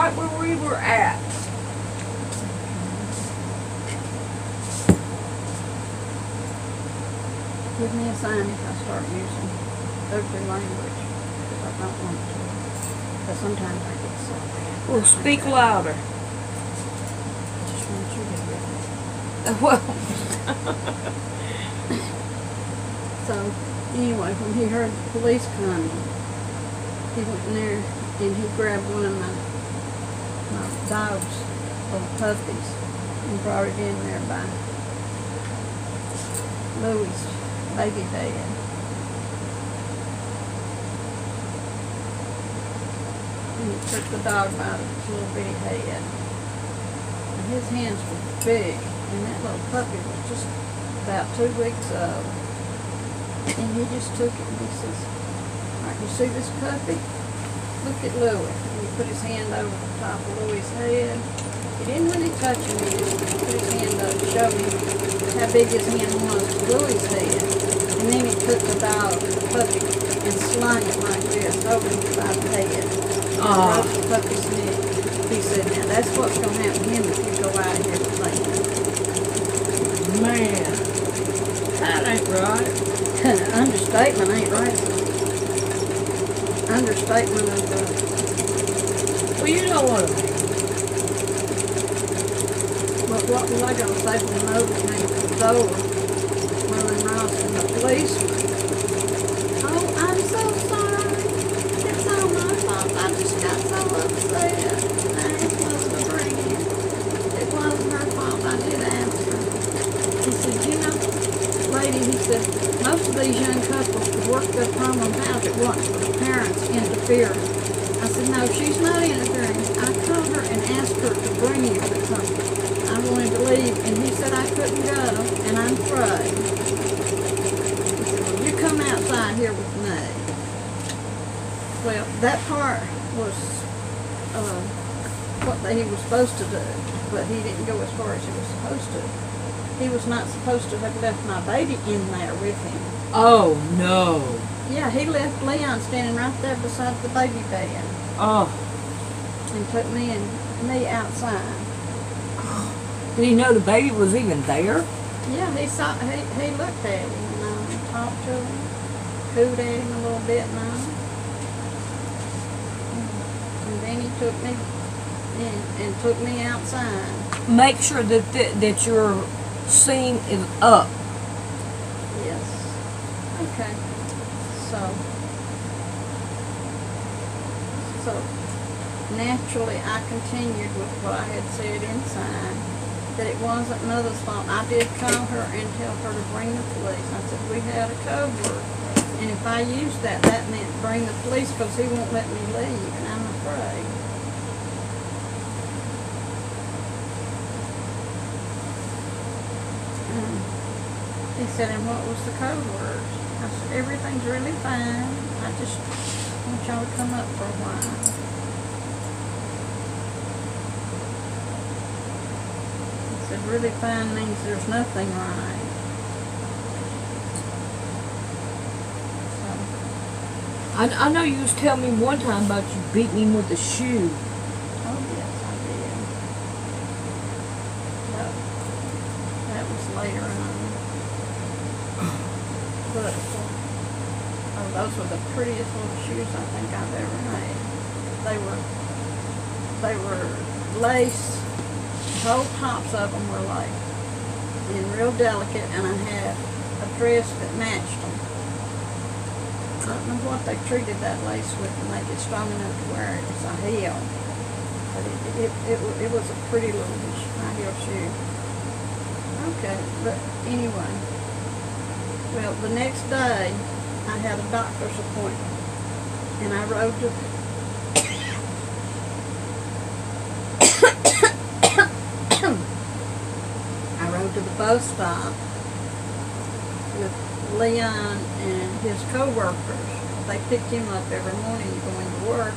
right where we were at. Give me a sign if I start using ugly language, because I don't want to. But sometimes I get so bad. Well, speak louder. I just want you to get it. Well, So, anyway, when he heard the police coming, he went in there and he grabbed one of my dog's little puppies and brought it in there by Louie's baby bed. And he took the dog by its little bitty head. And his hands were big, and that little puppy was just about 2 weeks old. And he just took it and he says, "All right, you see this puppy? Look at Louie." And he put his hand over the top of Louie's head. He didn't really touch him, he just put his hand up to show him how big his hand was to Louie's head. And then he took the dog, the puppy, and slung it like this over him by the head. Broke the puppy's neck. He said, "Now that's what's going to happen to him if you go out here playing." man, that ain't right. Understatement ain't right. Understatement of the... Well, you know what I mean. But what was I going to say when Moses came to the door when Ross and the policeman? "Oh, I'm so sorry. It's all my fault. I just got so upset. I ain't supposed to bring it. It wasn't her fault. I did answer." He said, "You know, lady," he said, "most of these young couples could work their problem out at once for the parents interfering." I said, "No, she's not interfering. I called her and asked her to bring you because I wanted to leave, and he said I couldn't go, and I'm afraid." He said, "Well, you come outside here with me." Well, that part was what he was supposed to do, but he didn't go as far as he was supposed to. He was not supposed to have left my baby in there with him. Oh, no. Yeah, he left Leon standing right there beside the baby bed. Oh. And took me outside. Did he know the baby was even there? Yeah, he looked at him and talked to him, cooed at him a little bit and then he took me in and took me outside. Make sure that your scene is up. Yes. Okay. So naturally I continued with what I had said inside, that it wasn't Mother's fault. I did call her and tell her to bring the police. I said, "We had a code word, and if I used that meant bring the police because he won't let me leave, and I'm afraid." He said, "And what was the code word?" I said, "Everything's really fine. I just want y'all to come up for a while." He said, "Really fine means there's nothing right." I know you was telling me one time about you beating him with a shoe. Oh, yes, I did. That was later on. But those were the prettiest little shoes I think I've ever made. They were lace. The whole tops of them were like and real delicate, and I had a dress that matched them. I don't know what they treated that lace with to make it strong enough to wear it as a heel. But it was a pretty little high heel shoe. Okay, but anyway. Well, the next day, I had a doctor's appointment, and I rode to the bus stop with Leon and his co-workers. They picked him up every morning going to work,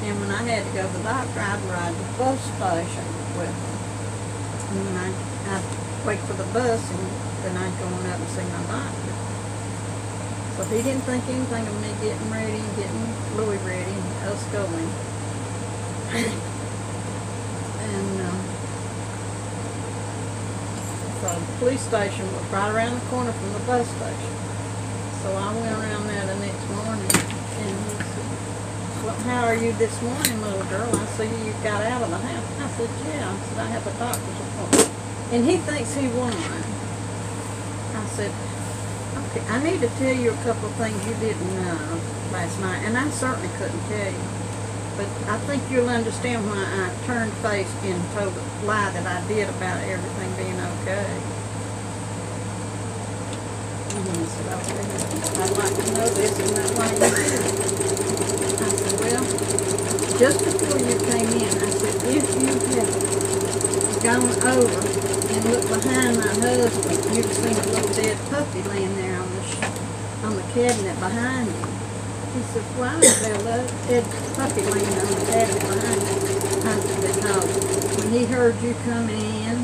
and when I had to go to the doctor, I'd ride to the bus station with them. And then I'd wait for the bus, and then I'd go on up and see my doctor. So he didn't think anything of me getting ready, getting Louie ready, and us going. the police station was right around the corner from the bus station. So I went around there the next morning, and he said, well, how are you this morning, little girl? I see you got out of the house. I said, yeah. I said, I have a doctor's appointment. And he thinks he won. I said, okay, I need to tell you a couple of things you didn't know last night, and I certainly couldn't tell you. But I think you'll understand why I turned face and told the lie that I did about everything being okay. And he said, okay, I'd like to know this, and that's why you did it. I said, well, just before you came in, I said, if you had gone over and looked behind my husband, you'd have seen a little dead puppy laying there on the cabinet behind him. He said, why is there a dead puppy laying on the cabinet behind him? I said, because when he heard you coming in,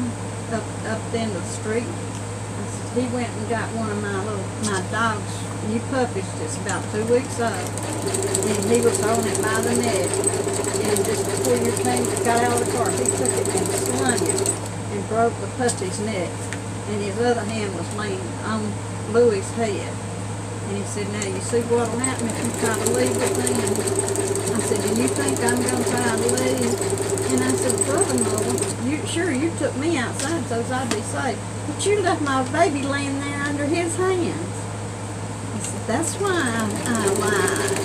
up the end of the street, I said, he went and got one of my dog's new puppies, just about 2 weeks old, and he was holding it by the neck, and just before you got out of the car, he took it and slung it and broke the puppy's neck, and his other hand was laying on Louie's head. And he said, now you see what'll happen if you try to leave with me? And I said, do you think I'm going to try to leave? And I said, brother-in-law, you took me outside so I'd be safe, but you left my baby laying there under his hands. I said, that's why I lied.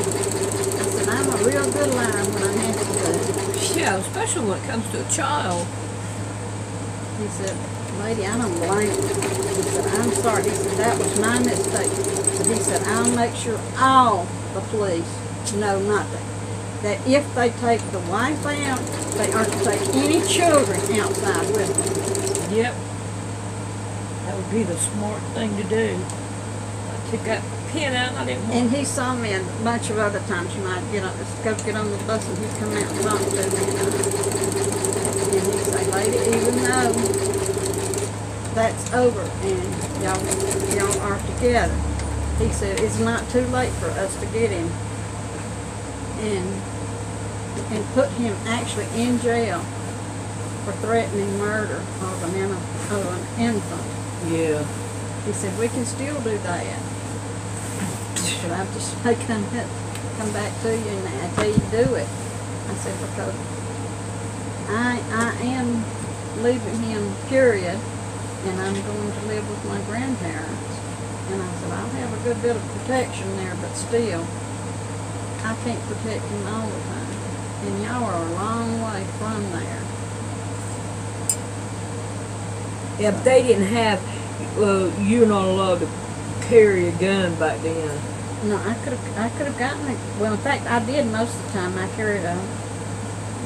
I said, I'm a real good liar when I have to do. Yeah, especially when it comes to a child. He said, lady, I don't blame you. He said, I'm sorry. He said, that was my mistake. But he said, I'll make sure all the police know nothing. That if they take the wife out, they are to take any children outside with them. Yep. That would be the smart thing to do. I took that pen out and I didn't want. And he saw me a bunch of other times. You might get on the bus and he'd come out and talk to me. And he'd say, lady, even though that's over and y'all are together, he said, it's not too late for us to get him and put him actually in jail for threatening murder of an infant. Yeah. He said, we can still do that. But I just may come back to you and I tell you to do it. I said, because I am leaving him, period, and I'm going to live with my grandparents. And I said, I'll have a good bit of protection there, but still, I can't protect him all the time. And y'all are a long way from there. Yeah, but they didn't have, you're not allowed to carry a gun back then. No, I could have gotten it. Well, in fact, I did most of the time. I carried a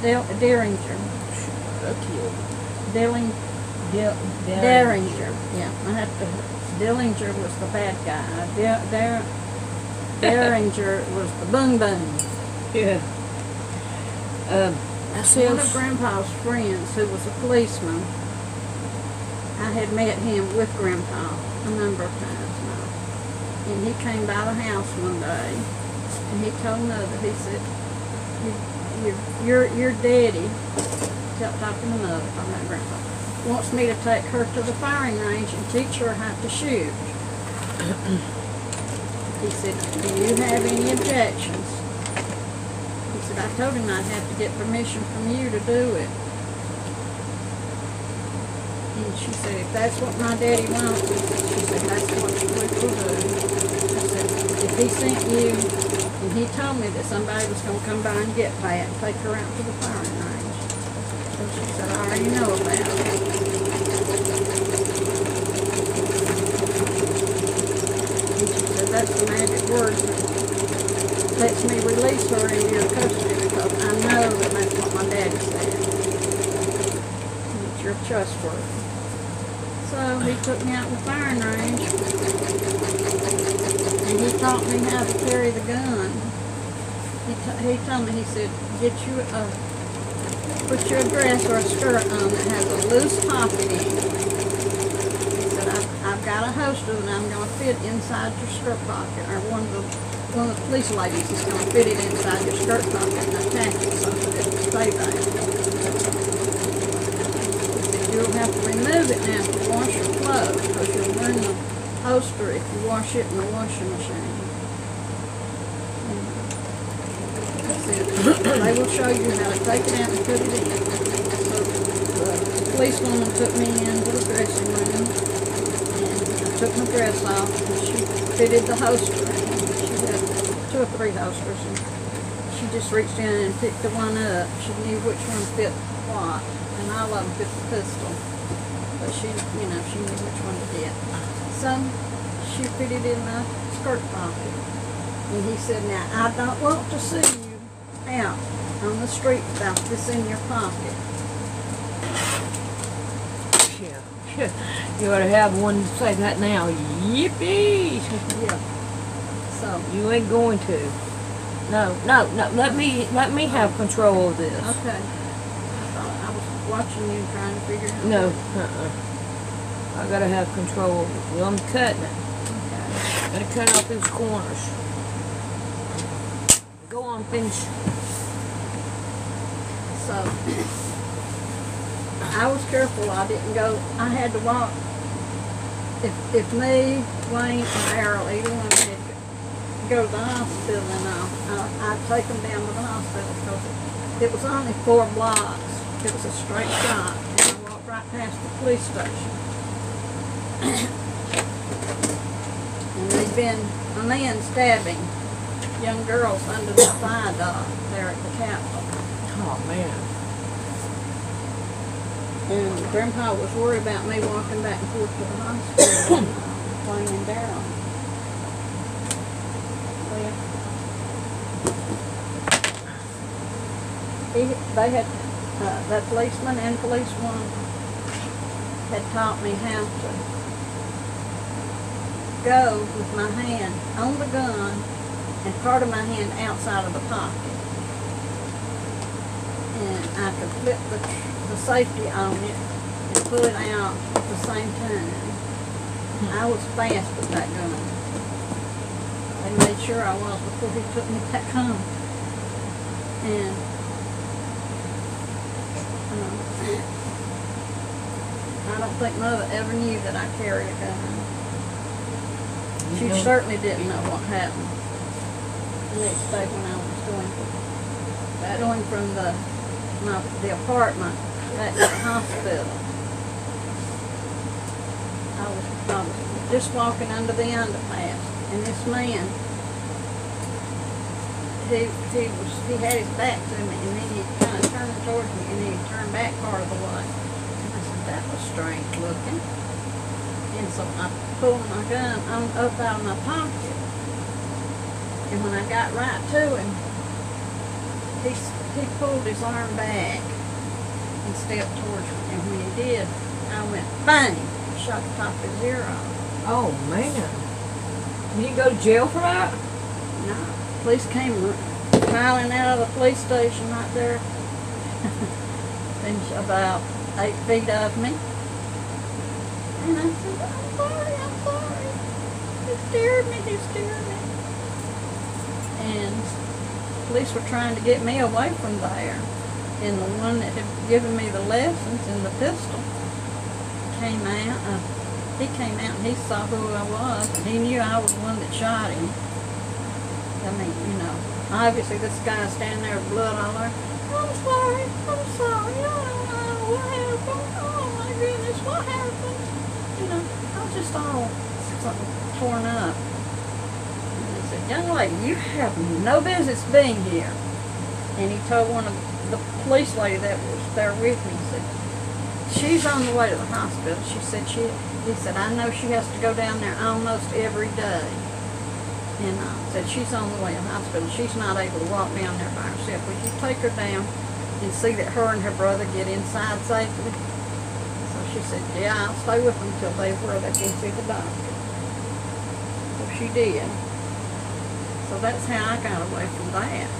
Derringer. Derringer. Yeah, I had to. Dillinger was the bad guy. Derringer was the boom boom. Yeah. One of Grandpa's friends, who was a policeman, I had met him with Grandpa a number of times now. And he came by the house one day, and he told Mother, he said, your daddy, talking to Mother, talking about Grandpa, wants me to take her to the firing range and teach her how to shoot. He said, do you have any objections? He said, I told him I'd have to get permission from you to do it. And she said, if that's what my daddy wants, she said, that's what we will do. I said, if he sent you, and he told me that somebody was going to come by and get Pat and take her out to the firing range. So she said, I already know about it. And she said, that's the magic word that lets me release her into your custody, because I know that that's what my daddy said. That you're trustworthy. So he took me out to the firing range, and he taught me how to carry the gun. He told me, he said, put your dress or a skirt on that has a loose pocket in it. He said, I've got a holster that I'm going to fit inside your skirt pocket, or one of the police ladies is going to fit it inside your skirt pocket and attach it so that it'll stay there. He said, you'll You have to remove it now to wash your clothes because you'll ruin the holster if you wash it in the washing machine. That's it. They will show you how to take it out and put it in. So the policewoman took me into the dressing room and I took my dress off and she fitted the holster in. She had 2 or 3 holsters and she just reached in and picked the one up. She knew which one fit what, and all of them fit the pistol. But she, you know, she knew which one to get. So she fitted in the skirt pocket. And he said, now, I don't want to see you out on the street without this in your pocket. Yeah. You ought to have one say that now. Yippee! Yeah. So You ain't going to. No. Let me have control of this. okay. I was watching you trying to figure out. No. I gotta have control of it. Well, I'm cutting it. Okay. Gotta cut off these corners. Go on, finish. So I was careful. I didn't go. I had to walk. If me, Wayne, or Errol, either one had to go to the hospital, and I'd take them down to the hospital because it was only 4 blocks. It was a straight shot, and I walked right past the police station. And there'd been a man stabbing young girls under the viaduct there at the Capitol. Oh man. And Grandpa was worried about me walking back and forth to the hospital and playing Daryl. Well, they had, that policeman and policewoman had taught me how to go with my hand on the gun and part of my hand outside of the pocket. And I could flip the safety on it and pull it out at the same time. I was fast with that gun. They made sure I was before he took me back home. And I don't think Mother ever knew that I carried a gun. She certainly didn't know what happened the next day when I was going from the apartment back to the hospital. I was just walking under the underpass, and this man, he had his back to me, and then he kind of turned towards me, and then he turned back part of the way. And I said, that was strange looking. And so I pulled my gun up out of my pocket, and when I got right to him, he pulled his arm back and stepped towards me, and when he did, I went bang, shot the top of his ear off. Oh man. You didn't go to jail for that? No, police came piling out of the police station right there, and about 8 feet of me. And I said, I'm sorry. He scared me. And police were trying to get me away from there. And the one that had given me the lessons in the pistol came out. He came out and he saw who I was. And he knew I was the one that shot him. I mean, you know, obviously this guy standing there with blood all over. I'm sorry. I don't know what happened. Oh my goodness, what happened? You know, I was just all torn up. And he said, young lady, you have no business being here. And he told one of the police lady that was there with me, he said, she's on the way to the hospital. He said, I know she has to go down there almost every day. And I said, she's on the way to the hospital. She's not able to walk down there by herself. Would you take her down and see that her and her brother get inside safely? So she said, yeah, I'll stay with them until where they can see the doctor. So she did. So that's how I got away from that.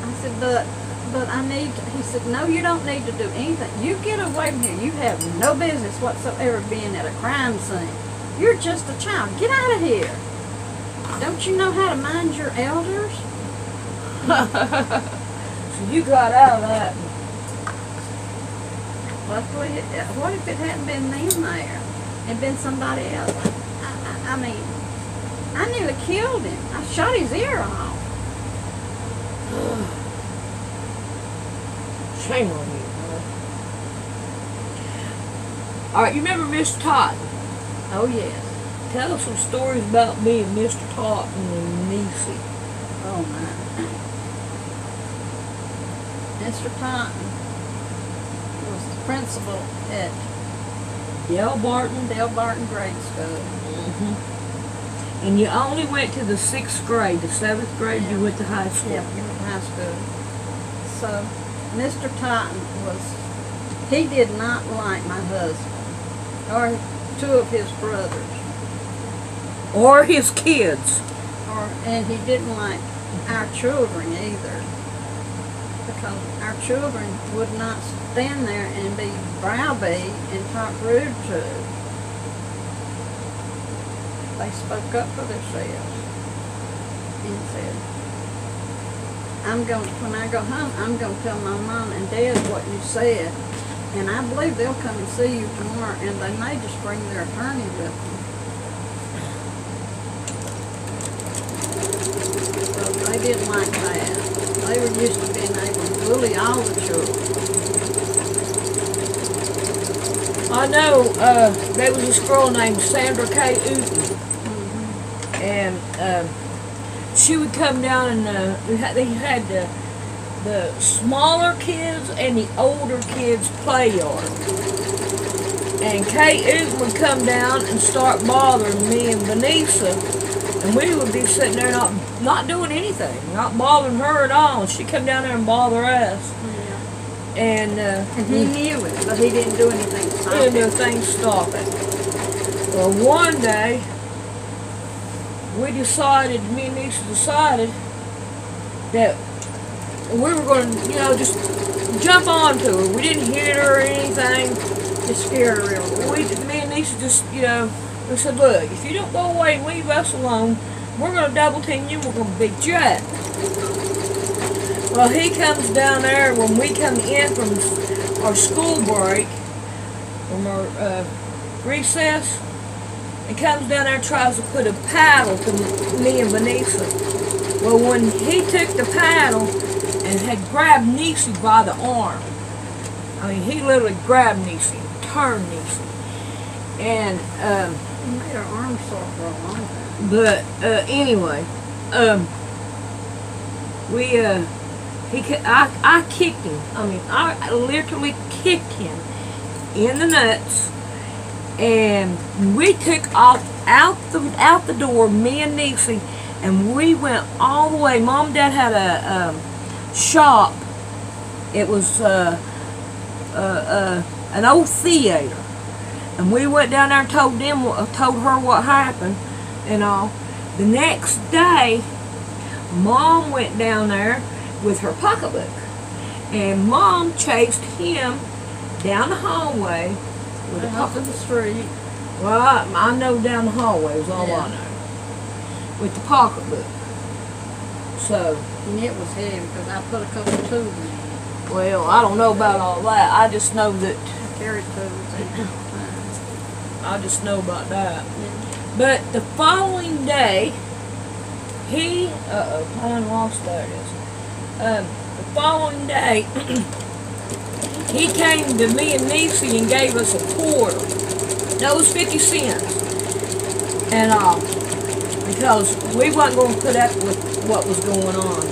I said, but I need to, he said, no, you don't need to do anything. You get away from here. You have no business whatsoever being at a crime scene. You're just a child. Get out of here. Don't you know how to mind your elders? So you got out of that. Luckily, what if it hadn't been them there? It'd been somebody else. I mean, I nearly killed him. I shot his ear off. Shame on you, huh? All right, you remember Mr. Totten? Oh, yes. Tell us some stories about me and Mr. Totten and Niecy. Oh, my. Mr. Totten was the principal at Dale Barton. Grade School. Mm-hmm. And you only went to the 6th grade. The 7th grade, you went to high school. Yeah, we went to high school. So, Mr. Totten he did not like my husband, or 2 of his brothers. Or his kids. And he didn't like our children either, because our children would not stand there and be browbeat and talk rude to. They spoke up for themselves and said, when I go home, I'm going to tell my mom and dad what you said, and I believe they'll come and see you tomorrow, and they may just bring their attorney with them. So they didn't like that. They were used to being able to bully all the children. I know there was this girl named Sandra K. Uten. And she would come down and they had the smaller kids and the older kids' play yard. And Kay Uten would come down and start bothering me and Vanessa, and we would be sitting there not doing anything, not bothering her at all. She'd come down there and bother us. Yeah. And he knew it, but he didn't do anything to stop it. He didn't do anything to stop it. Well, one day, me and Nisha decided that we were going to, just jump onto her. We didn't hit her or anything. Just scared her real good. Me and Nisha just, we said, look, if you don't go away and leave us alone, we're going to double team you. We're going to beat you up. Well, he comes down there when we come in from our school break, from our recess. He comes down there and tries to put a paddle to me and Vanessa. Well, when he took the paddle and had grabbed Niecy by the arm, I mean, he literally grabbed Niecy, turned Niecy. And, he made her arm sore for a long time. But, anyway, I kicked him. I mean, I literally kicked him in the nuts. And we took off out the door, me and Niecy, and we went all the way. Mom and Dad had a shop. It was an old theater, and we went down there and told her what happened, and all. The next day, Mom went down there with her pocketbook, and Mom chased him down the hallway. Off of the street. Well, I know down the hallway is all I know. With the pocketbook. So. And it was heavy because I put a couple tools in it. Well, I don't know about all that. I just know that. I carried tools in it. I just know about that. Yeah. But the following day, I lost there it is. The following day, he came to me and Niecy and gave us a quarter. That was 50 cents. And because we wasn't going to put up with what was going on.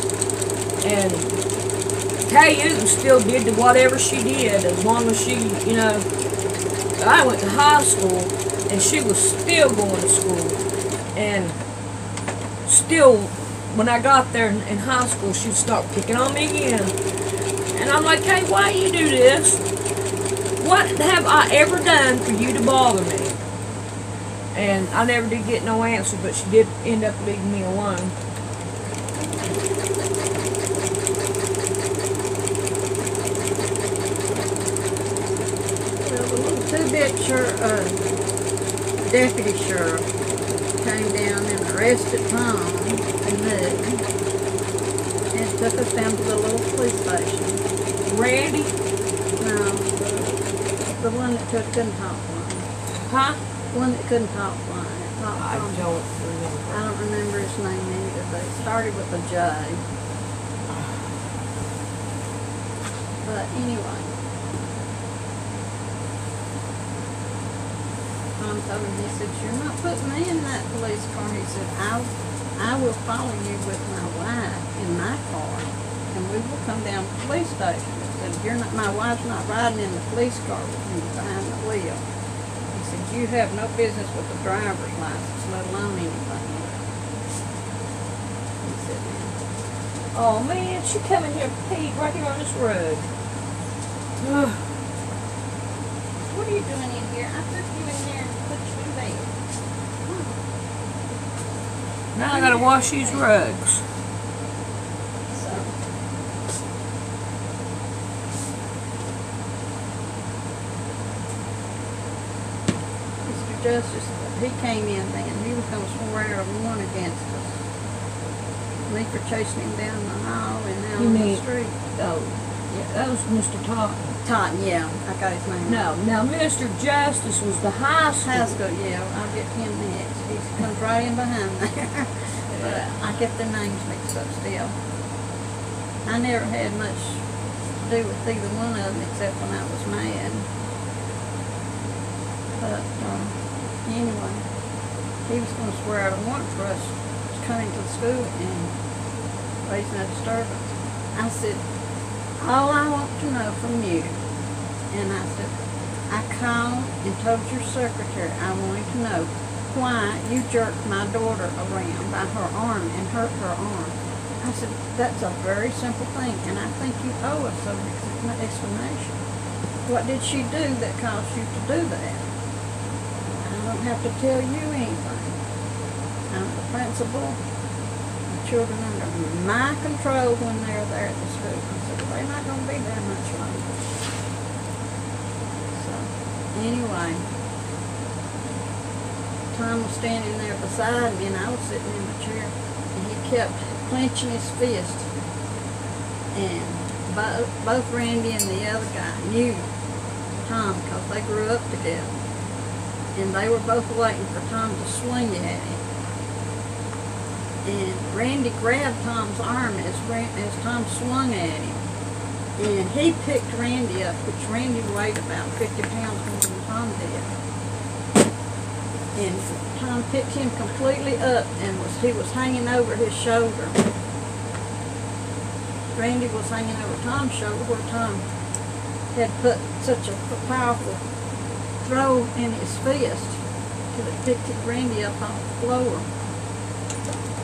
And Kay Uten still did whatever she did, as long as she, I went to high school and she was still going to school. And still, when I got there in high school, she'd start picking on me again. And I'm like, hey, why do you do this? What have I ever done for you to bother me? And I never did get no answer, but she did end up leaving me alone. Well, the little two-bit deputy sheriff came down and arrested Tom and me and took us down to the little police station. Randy? No, The one that couldn't top line. Huh? The one that couldn't top line. I don't remember. I don't remember his name either, but it started with a J. But anyway, Tom told him, he said, "You're not putting me in that police car." He said, I will follow you with my wife in my car, and we will come down to the police station. He said, "You're not, my wife's not riding in the police car with you behind the wheel." He said, "You have no business with the driver's license, let alone anything else." He said, Oh man, she come in here peed right here on this road. "What are you doing in here? I took you in there and put you in bed." Now I gotta wash these rugs. So, Mr. Justice, he came in then. He was going to swear a warrant against us. Me for chasing him down the hall and down You the mean- street. Oh, yeah, that was Mr. Todd. Todd, yeah, I got his name. No, now Mr. Justice was the high school. High school, yeah, I'll get him next. He comes right in behind there. But I get their names mixed up still. I never had much to do with either one of them except when I was mad. But anyway, he was going to swear out a warrant for us coming to the school and raising a disturbance. I said, "All I want to know from you," and I said, "I called and told your secretary I wanted to know why you jerked my daughter around by her arm and hurt her arm." I said, "That's a very simple thing, and I think you owe us an explanation. What did she do that caused you to do that? I don't have to tell you anything. I'm the principal. The children under my control when they're there at the school." I said, "They're not going to be there much longer." So, anyway, Tom was standing there beside me, and I was sitting in the chair, and he kept clenching his fist. And both Randy and the other guy knew Tom because they grew up together. And they were both waiting for Tom to swing at him. And Randy grabbed Tom's arm as Tom swung at him. And he picked Randy up, which Randy weighed about 50 pounds more than Tom did. And Tom picked him completely up, and he was hanging over his shoulder. Randy was hanging over Tom's shoulder where Tom had put such a powerful throw in his fist till it picked Randy up off the floor.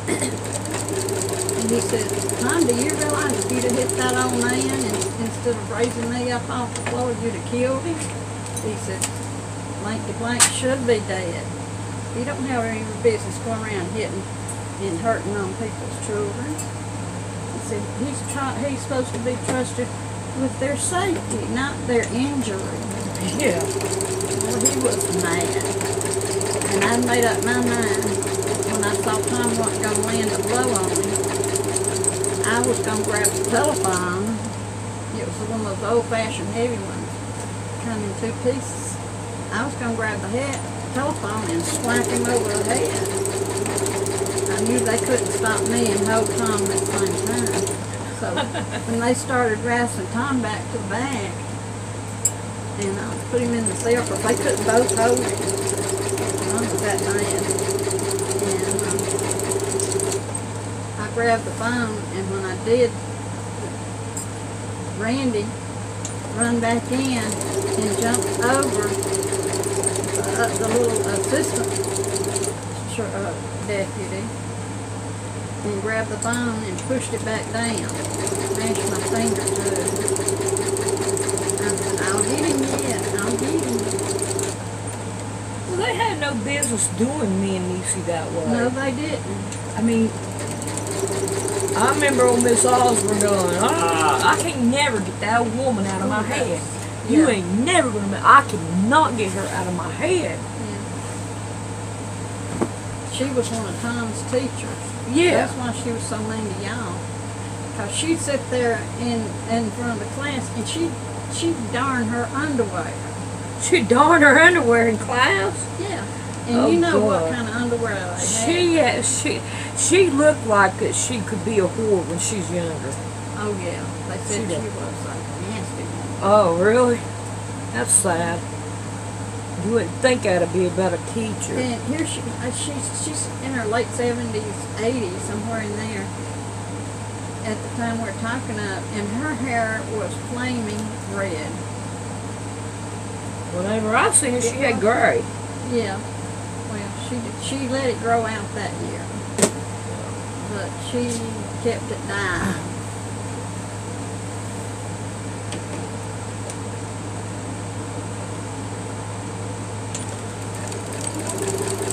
And he said, "Tom, do you realize if you'd have hit that old man and instead of raising me up off the floor, you'd have killed him?" He said, "Blanky Blank should be dead. You don't have any business going around hitting and hurting on people's children." He said, he's supposed to be trusted with their safety, not their injury." Yeah. Well, he was mad. And I made up my mind when I saw Tom wasn't going to land a blow on me. I was going to grab the telephone. It was one of those old-fashioned heavy ones, come in 2 pieces. I was going to grab the telephone and smack him over the head. I knew they couldn't stop me and hold Tom at the same time. So when they started wrestling Tom back to the back, and I put him in the cell because they couldn't both hold him. I was that mad. And I grabbed the phone, and when I did, Randy run back in and jumped over the little assistant deputy and grabbed the phone and pushed it back down. Mashed my finger to it. I said, "I'll get him yet. I'll get him." Well, they had no business doing me and Niecy that way. No, they didn't. I mean, I remember old Miss Osborne going, I can never get that woman out of my head. You ain't never gonna, I cannot get her out of my head. Yeah. She was one of Tom's teachers. Yeah. That's why she was so mean to y'all. Because she'd sit there in front of the class and she'd darn her underwear. She darned her underwear in class? Yeah. And Oh, you know God. what kind of underwear they had. She looked like that she could be a whore when she's younger. Oh, yeah. They said She she did. was like a nasty one. Oh, really? That's sad. You wouldn't think that'd be about a teacher. And here she's in her late 70s, 80s, somewhere in there. At the time we're talking of, and her hair was flaming red. Whenever I seen her, she had gray. Yeah. Well, she let it grow out that year. But she kept it dyed.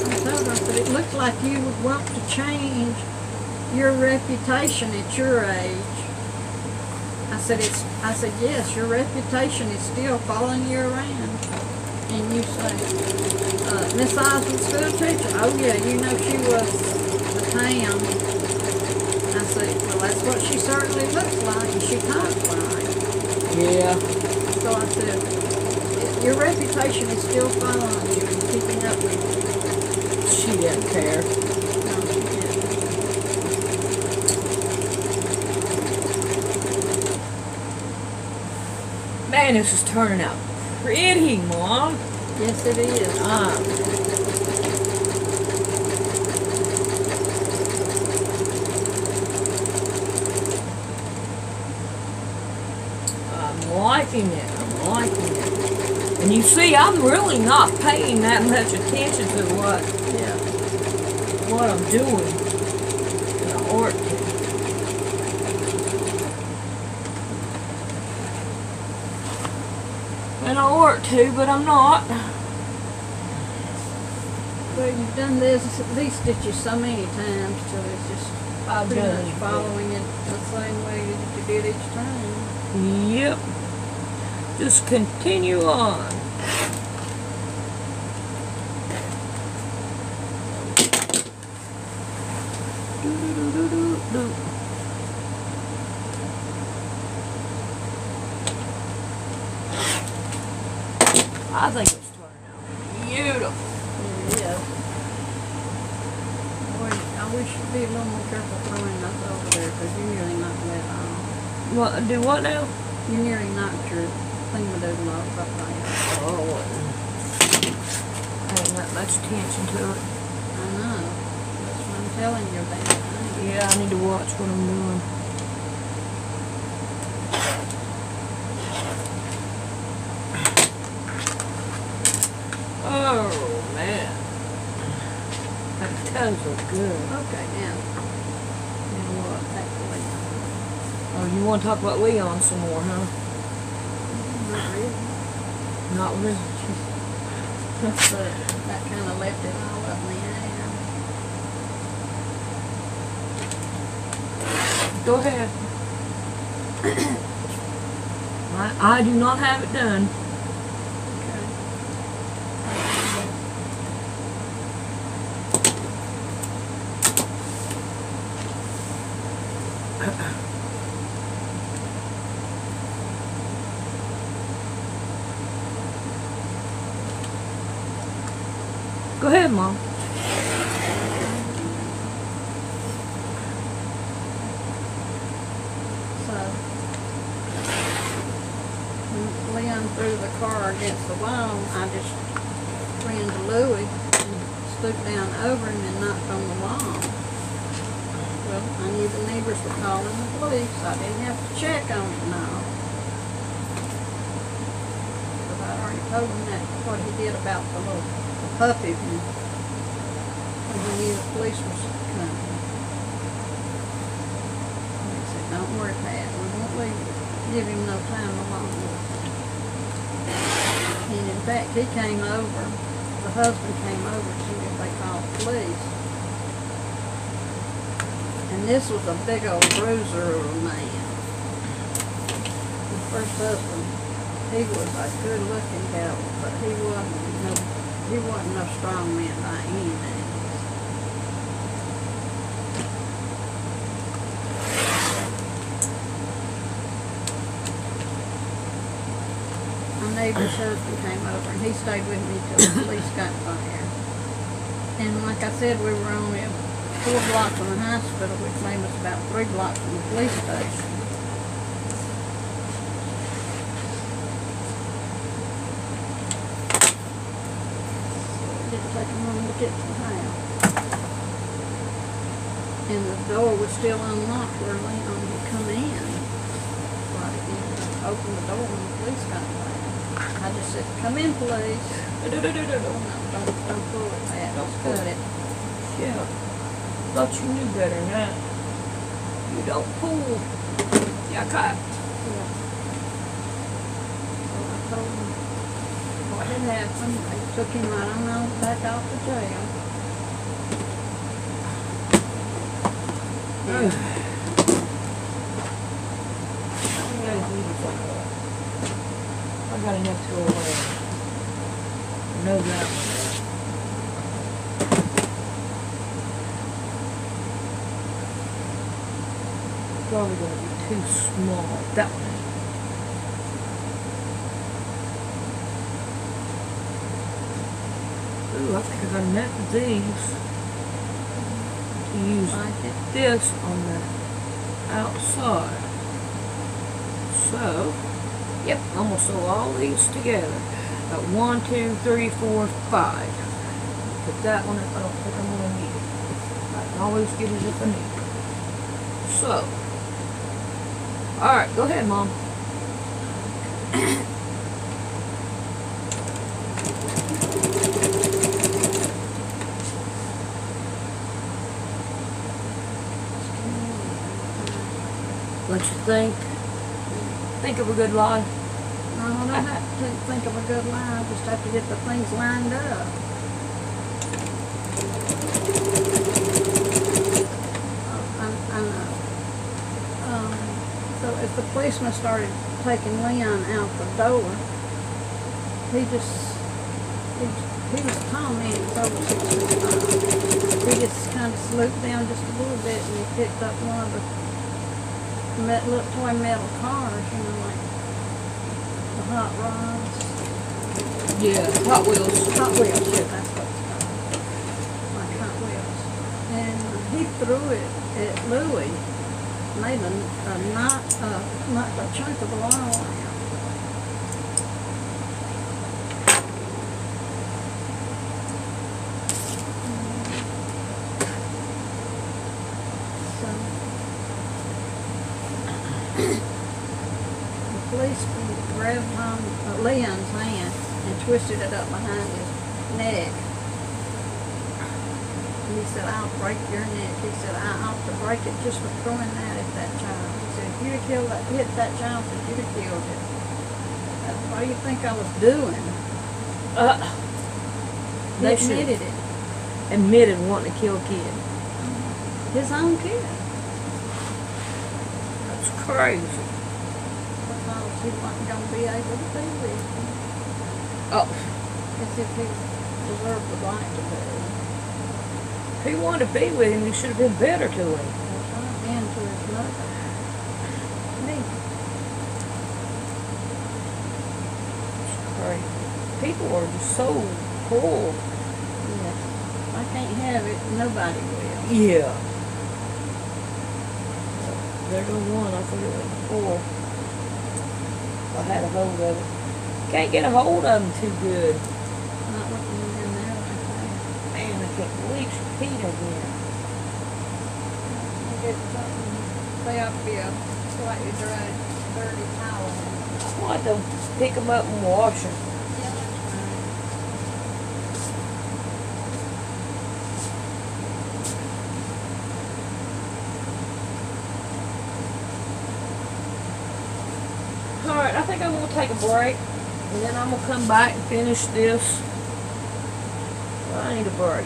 I told her, I said, it looks like you would want to change your reputation at your age. I said, yes, your reputation is still following you around. And you say, Miss Osmond's school teacher? Oh yeah, you know she was the town. I said, well, that's what she certainly looks like, and she talks like. Yeah. So I said, your reputation is still following you and keeping up with you. She didn't care. No, she didn't. Man, this is turning out pretty, Mom. Yes, it is. I'm liking it. I'm liking it. And you see, I'm really not paying that much attention to what I'm doing. And I ought to. And I ought to, but I'm not. Well, you've done these stitches so many times till it's just pretty much following it the same way that you did each time. Yep. Just continue on. I think it's turning out beautiful. Yeah. Boy, I wish you'd be a little more careful throwing those over there because you nearly knocked that off. What? Do what now? You nearly knocked your thingamadoo off up there. Oh, ain't that much attention to it. I know. That's what I'm telling you about. Yeah, I need to watch what I'm doing. Oh, man. That toes look good. Okay, now what? Actually, Oh, you want to talk about Leon some more, huh? not really. Not really. But that kind of left it all up in the air. Go ahead. I do not have it done. Go ahead, Mom. So, when Leon threw the car against the wall, I just ran to Louie and stooped down over him and knocked on the wall. Well, I knew the neighbors were calling the police. I didn't have to check on it now. Because I already told him that what he did about the little puppy when he knew the police was coming. And he said, don't worry, Pat, we won't give him no time alone. And in fact, he came over, the husband came over to see if they called the police. And this was a big old bruiser of a man. The first husband, he was a good looking devil, but he wasn't no strong man by any means. I neighbor's husband came over, and he stayed with me till the police got there. And like I said, we were only 4 blocks from the hospital, which made us about 3 blocks from the police station. It didn't take him long to get to the house. And the door was still unlocked where Leon had come in. So I didn't open the door when the police got there. I just said, "Come in, please." No, don't pull it, Pat. Don't cut it. Yeah. Thought you knew better than that. You don't pull. Yeah, cut. Yeah. So I told him what had happened. They took him right on back off to jail. Yeah. I got enough to go away. I know that one. Probably going to be too small. That one. Ooh, I think I got enough of these to use this on the outside. So, yep, I'm going to sew all these together. 1, 2, 3, 4, 5. Put that one if I don't think I'm going to need it. I can always get it if I need it. So, alright, go ahead, Mom. What you think? Think of a good lie. No, I don't have to think of a good lie. I just have to get the things lined up. I know. So as the policeman started taking Leon out the door, he was tall man, he was over 6 feet tall. He just kind of slooped down just a little bit, and he picked up one of the little toy metal cars, you know, like the hot rods. Yeah, Hot Wheels. Hot Wheels, yeah, that's what it's called. Like Hot Wheels. And he threw it at Louie, made a chunk of oil out. The policeman grabbed on Leon's hand and twisted it up behind his neck. And he said, "I'll break your neck." He said, "I ought to break it just for throwing that at that child." He said, "If you'd have hit that child, you'd have killed it." What do you think I was doing? He admitted it. Admitted wanting to kill a kid. His own kid. That's crazy. Because he wasn't going to be able to be with him. Oh. As if he deserved the right to be. If he wanted to be with him, he should have been better to him. That's right. And to his mother. Me. It's crazy. People are just so cruel. Yeah. I can't have it. Nobody will. Yeah. There goes one. I think it was before. I had a hold of it. Can't get a hold of them too good. Not with them in there like that. Man, I can't believe she peed again. You get something. They ought to be a slightly dry, dirty towel. I'll have to pick them up and wash them. Yeah, that's right. Alright, I think I'm going to take a break. And then I'm going to come back and finish this. I need a break.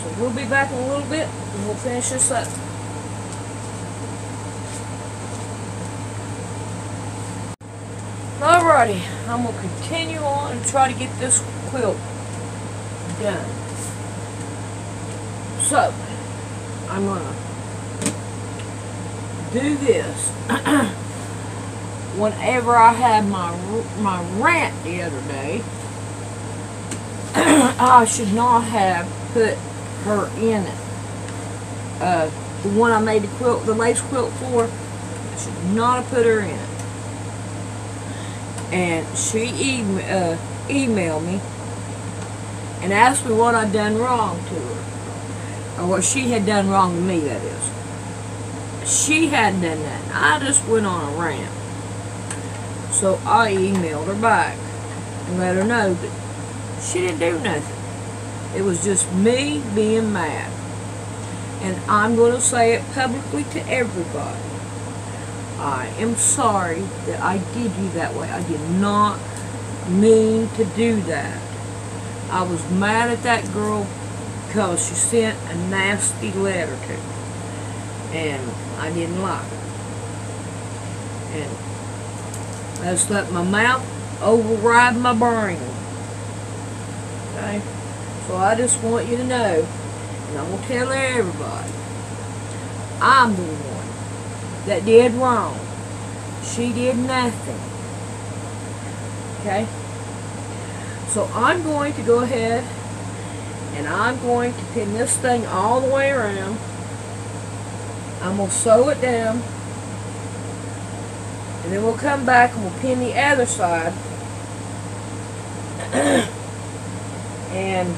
So we'll be back in a little bit and we'll finish this up. Alrighty, I'm going to continue on and try to get this quilt done. So, I'm going to do this. Whenever I had my rant the other day, I should not have put her in it. The one I made the lace quilt for, I should not have put her in it. And she emailed me and asked me what I'd done wrong to her, or what she had done wrong to me, that is. She hadn't done that. I just went on a rant. So I emailed her back and let her know that she didn't do nothing. It was just me being mad. And I'm going to say it publicly to everybody. I am sorry that I did you that way. I did not mean to do that. I was mad at that girl because she sent a nasty letter to me. And I didn't like it. And I just let my mouth override my brain. Okay? So I just want you to know, and I'm going to tell everybody, I'm the one that did wrong. She did nothing. Okay? So I'm going to go ahead and I'm going to pin this thing all the way around. I'm going to sew it down. And then we'll come back and we'll pin the other side. And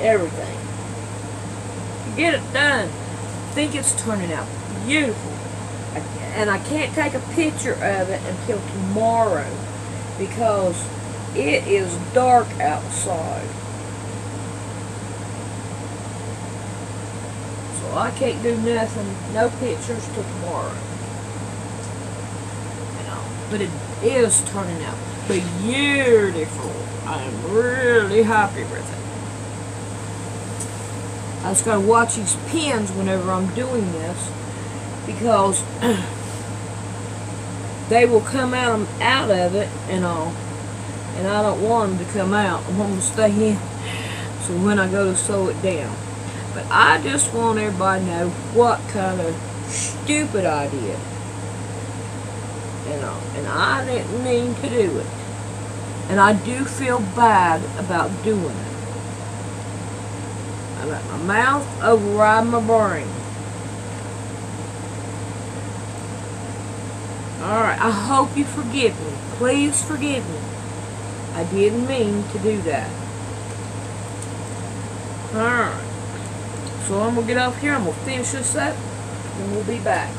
everything. Get it done. I think it's turning out beautiful. And I can't take a picture of it until tomorrow because it is dark outside. So I can't do nothing, no pictures till tomorrow. But it is turning out beautiful. I am really happy with it. I just gotta watch these pins whenever I'm doing this because they will come out of it and all, and I don't want them to come out. I want them to stay in. So when I go to sew it down, but I just want everybody to know what kind of stupid I did. And I didn't mean to do it. And I do feel bad about doing it. I let my mouth override my brain. Alright, I hope you forgive me. Please forgive me. I didn't mean to do that. Alright. So I'm going to get off here. I'm going to finish this up. And we'll be back.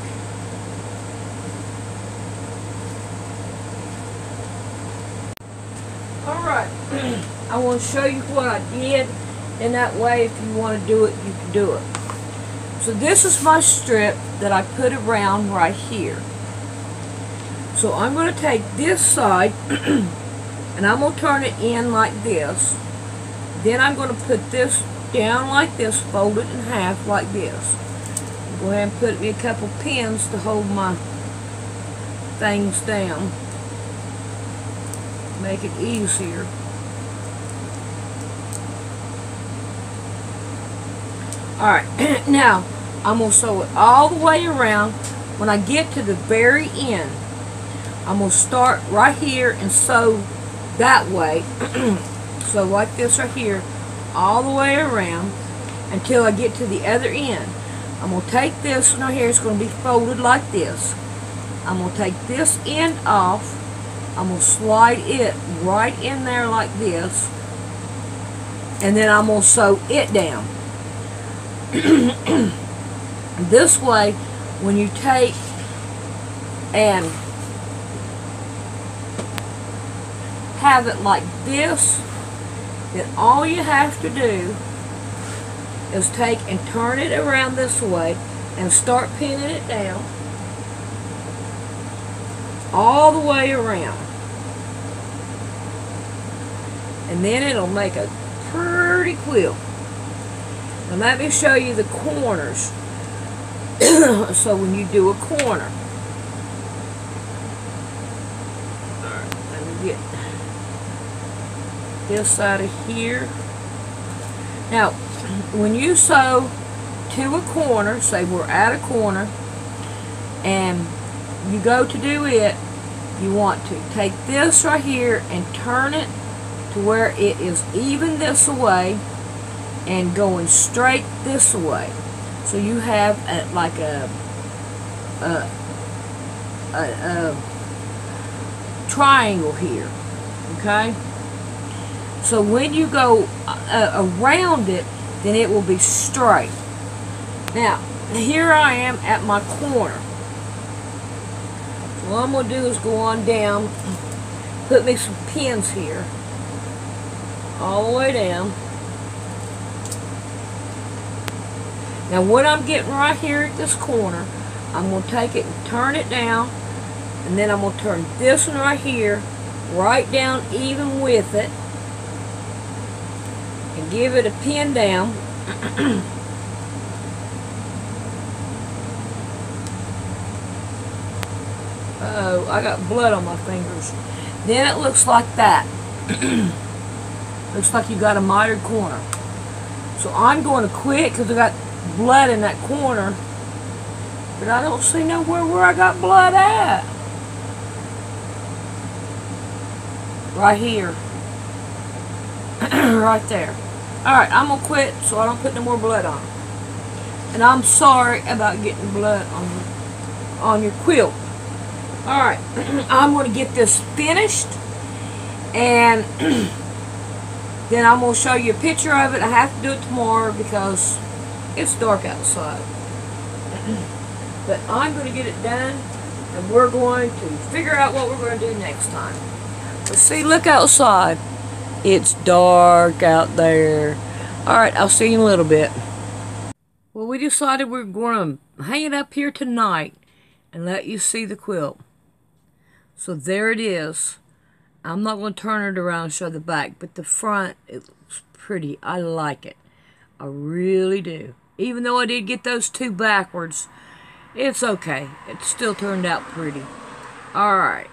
Alright, I want to show you what I did, and that way if you want to do it, you can do it. So this is my strip that I put around right here. So I'm going to take this side, and I'm going to turn it in like this. Then I'm going to put this down like this, fold it in half like this. Go ahead and put me a couple pins to hold my things down. Make it easier. Alright, now I'm going to sew it all the way around. When I get to the very end, I'm going to start right here and sew that way. So like this right here, all the way around until I get to the other end. I'm going to take this one right here, it's going to be folded like this. I'm going to take this end off. I'm going to slide it right in there like this, and then I'm going to sew it down. This way, when you take and have it like this, then all you have to do is take and turn it around this way and start pinning it down all the way around. And then it'll make a pretty quilt. Now let me show you the corners. So when you do a corner. Alright, let me get this side of here. Now, when you sew to a corner, say we're at a corner, and you go to do it, you want to take this right here and turn it to where it is even this way and going straight this way. So you have like a triangle here, okay? So when you go around it, then it will be straight. Now, here I am at my corner. So what I'm going to do is go on down, put me some pins here, all the way down. Now what I'm getting right here at this corner, I'm going to take it and turn it down, and then I'm going to turn this one right here, right down even with it, and give it a pin down. Oh, I got blood on my fingers. Then it looks like that. Looks like you got a mitered corner. So I'm going to quit because I got blood in that corner, but I don't see nowhere where I got blood at. Right here. Right there. Alright, I'm going to quit so I don't put no more blood on. And I'm sorry about getting blood on your quilt. Alright, I'm going to get this finished, and then I'm going to show you a picture of it. I have to do it tomorrow because it's dark outside. But I'm going to get it done, and we're going to figure out what we're going to do next time. But see, look outside. It's dark out there. Alright, I'll see you in a little bit. Well, we decided we're going to hang it up here tonight and let you see the quilt. So there it is. I'm not going to turn it around and show the back, but the front, it looks pretty. I like it. I really do. Even though I did get those two backwards, it's okay. It still turned out pretty. Alright.